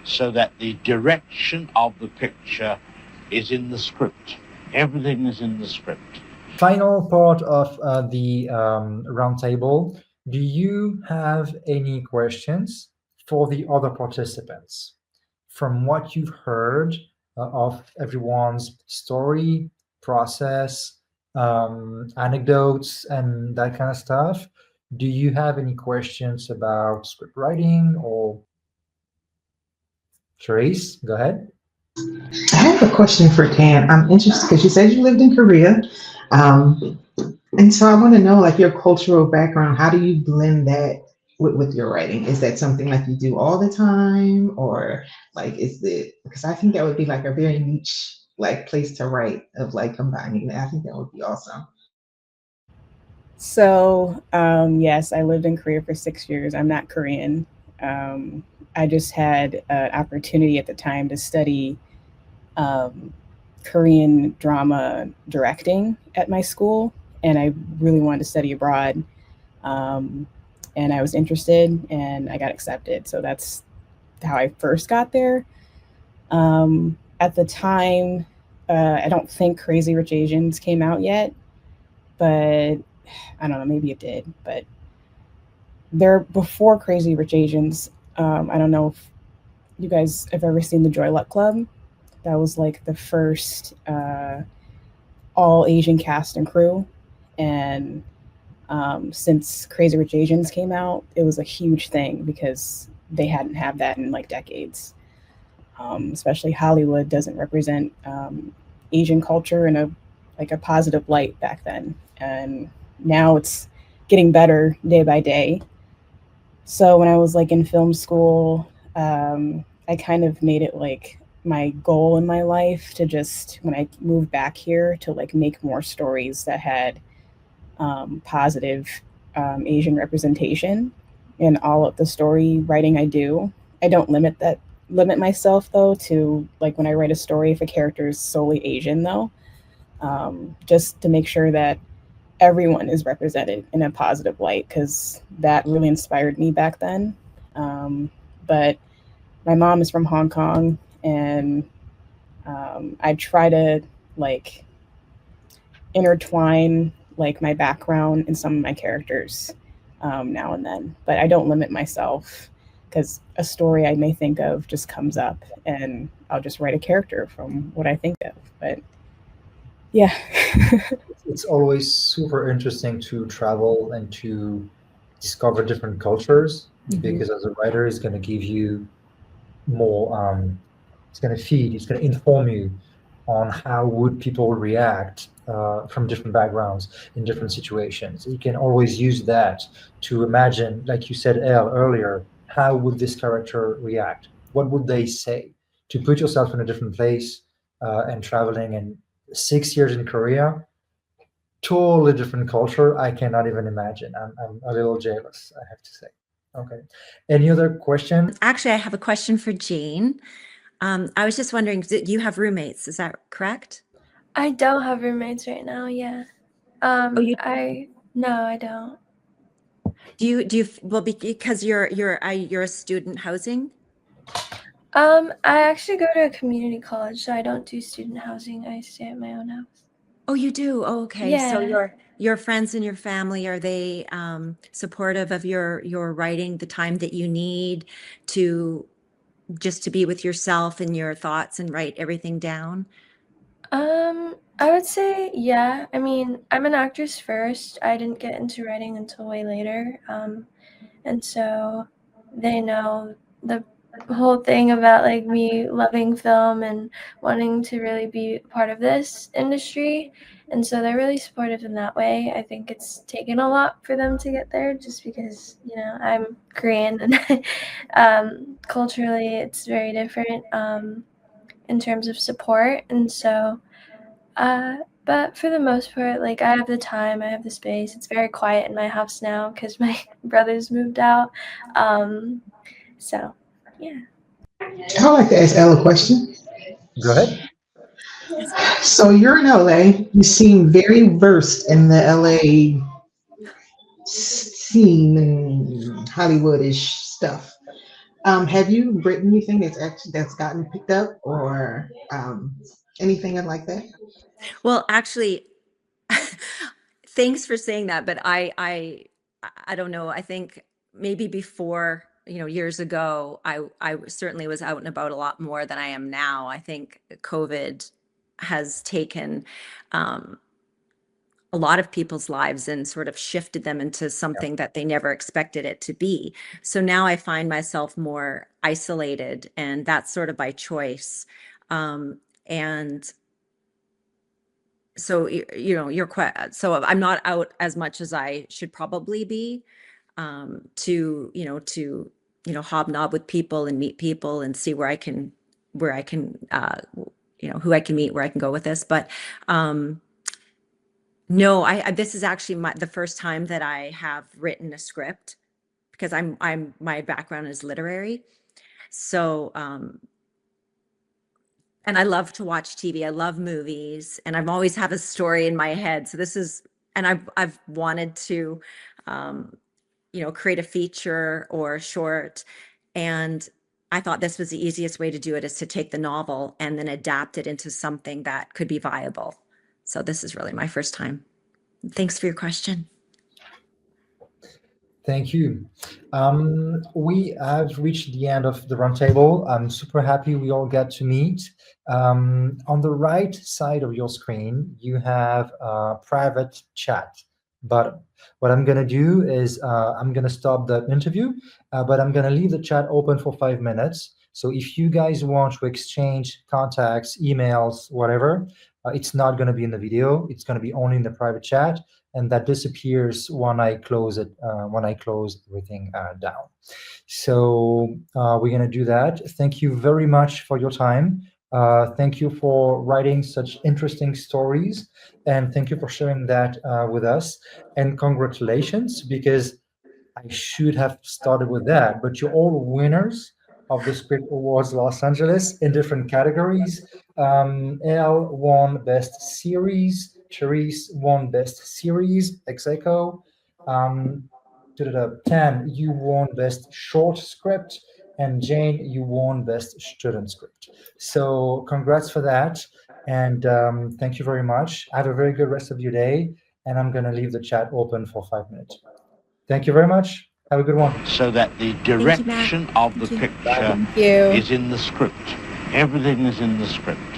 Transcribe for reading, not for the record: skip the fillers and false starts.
so that the direction of the picture is in the script. Everything is in the script. Final part of the roundtable. Do you have any questions for the other participants? From what you've heard of everyone's story, process, anecdotes, and that kind of stuff, do you have any questions about script writing or Therese? Go ahead. I have a question for Tan. I'm interested because you said you lived in Korea. Um, and so I want to know like your cultural background. How do you blend that with your writing? Is that something like you do all the time? Or like is it because I think that would be like a very niche like place to write of like combining that. I think that would be awesome. So, yes, I lived in Korea for 6 years. I'm not Korean. I just had an opportunity at the time to study um, Korean drama directing at my school, and I really wanted to study abroad. Um, and I was interested, and I got accepted. So that's how I first got there. At the time, I don't think Crazy Rich Asians came out yet, but I don't know, maybe it did. But there before Crazy Rich Asians, I don't know if you guys have ever seen the Joy Luck Club. That was like the first all Asian cast and crew, and since Crazy Rich Asians came out, it was a huge thing because they hadn't had that in like decades. Especially Hollywood doesn't represent Asian culture in a positive light back then, and now it's getting better day by day. So when I was like in film school, I kind of made it like my goal in my life to just when I moved back here to like make more stories that had positive Asian representation in all of the story writing I do. I don't limit myself though to like when I write a story if a character is solely Asian though, just to make sure that everyone is represented in a positive light because that really inspired me back then. But my mom is from Hong Kong, and I try to like intertwine like my background in some of my characters now and then, but I don't limit myself because a story I may think of just comes up and I'll just write a character from what I think of. But yeah. It's always super interesting to travel and to discover different cultures because as a writer, it's going to give you more. It's going to feed. It's going to inform you on how would people react from different backgrounds in different situations. You can always use that to imagine, like you said, Elle, earlier, how would this character react? What would they say? To put yourself in a different place and traveling and 6 years in Korea, totally different culture. I cannot even imagine. I'm a little jealous, I have to say. Okay. Any other question? Actually, I have a question for Jane. I was just wondering, you have roommates, is that correct? I don't have roommates right now. Yeah. No, I don't. Do you well because you're a student housing? I actually go to a community college, so I don't do student housing. I stay at my own house. Oh, you do? Oh, okay. Yeah. So your friends and your family, are they supportive of your writing, the time that you need to just to be with yourself and your thoughts and write everything down? I would say, yeah. I mean, I'm an actress first. I didn't get into writing until way later. And so they know the whole thing about like me loving film and wanting to really be part of this industry. And so they're really supportive in that way. I think it's taken a lot for them to get there just because, I'm Korean and culturally it's very different in terms of support. And so, but for the most part, like I have the time, I have the space. It's very quiet in my house now because my brothers moved out. So, yeah. I'd like to ask Elle a question. Go ahead. So you're in LA. You seem very versed in the LA scene and Hollywoodish stuff. Have you written anything that's gotten picked up or anything like that? Well, actually, thanks for saying that, but I don't know. I think maybe before, years ago, I certainly was out and about a lot more than I am now. I think COVID has taken a lot of people's lives and sort of shifted them into something that they never expected it to be. So now I find myself more isolated, and that's sort of by choice. And so you're quite so I'm not out as much as I should probably be, to hobnob with people and meet people and see where I can who I can meet, where I can go with this. But no, this is actually the first time that I have written a script, because my background is literary. So and I love to watch TV. I love movies, and I've always have a story in my head. So I've wanted to, create a feature or a short, and I thought this was the easiest way to do it, is to take the novel and then adapt it into something that could be viable. So this is really my first time. Thanks for your question. Thank you. We have reached the end of the roundtable. I'm super happy we all get to meet. On the right side of your screen, you have a private chat button. What I'm going to do is I'm going to stop the interview, but I'm going to leave the chat open for 5 minutes. So if you guys want to exchange contacts, emails, whatever, it's not going to be in the video. It's going to be only in the private chat. And that disappears when I close it, when I close everything down. So we're going to do that. Thank you very much for your time. Thank you for writing such interesting stories. And thank you for sharing that with us. And congratulations, because I should have started with that, but you're all winners of the Script Awards Los Angeles in different categories. Elle won Best Series, Therese won Best Series, ex aequo. Tam, you won Best Short Script, and Jane, you won Best Student Script. So congrats for that, and thank you very much. Have a very good rest of your day, and I'm going to leave the chat open for 5 minutes. Thank you very much. Have a good one. So that the direction of the picture Thank you. is in the script. Everything is in the script.